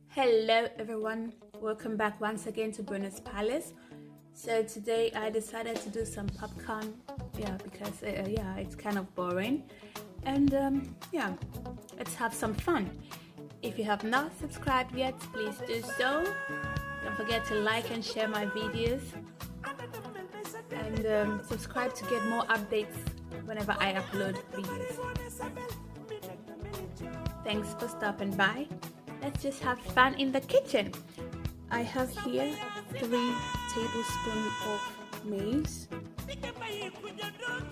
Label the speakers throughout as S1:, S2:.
S1: Hello everyone, welcome back once again to Brena's Palace. So today I decided to do some popcorn, because it's kind of boring, and let's have some fun. If you have not subscribed yet, please do so. Don't forget to like and share my videos, and subscribe to get more updates whenever I upload videos. Thanks for stopping by. Let's just have fun in the kitchen. I have here 3 tablespoons of maize,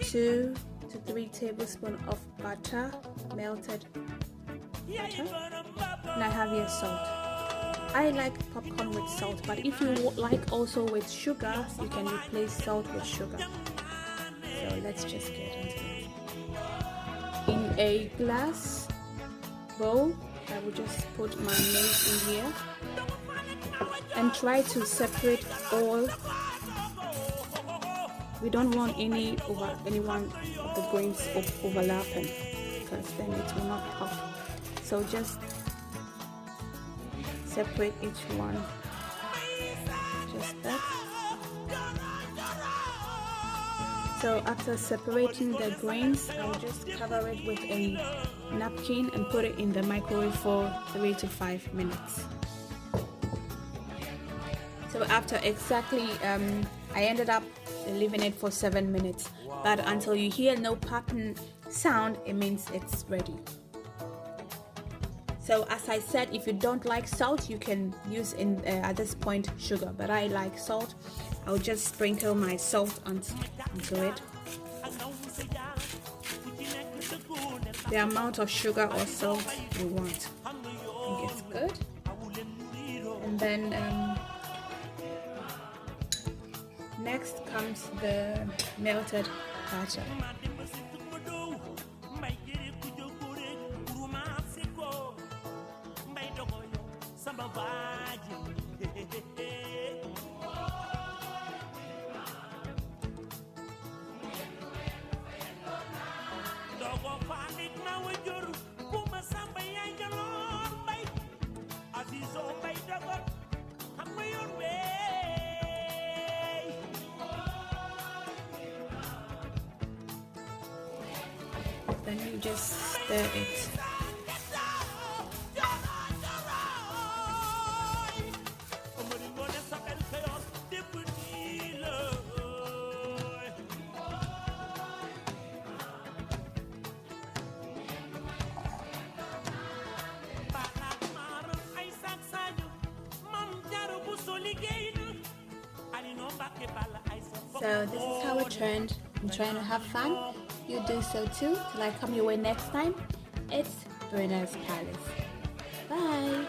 S1: 2 to 3 tablespoons of butter, melted butter, and I have here salt. I like popcorn with salt, but if you like also with sugar, you can replace salt with sugar. So let's just get into it. In a glass bowl, I will just put my maize in here and try to separate all. We don't want any one of the grains overlapping, because then it will not pop. So just separate each one, just that. So after separating the grains, I'll just cover it with a napkin and put it in the microwave for 3 to 5 minutes. So after exactly, I ended up leaving it for 7 minutes, but until you hear no popping sound, it means it's ready. So as I said, if you don't like salt, you can use at this point sugar, but I like salt. I'll just sprinkle my salt onto it. The amount of sugar or salt you want. I think it's good. And then next comes the melted butter. Then you just stir it. So this is how it turned. I'm trying to have fun. You do so too. Till I come your way next time. It's Brena's Palace. Bye.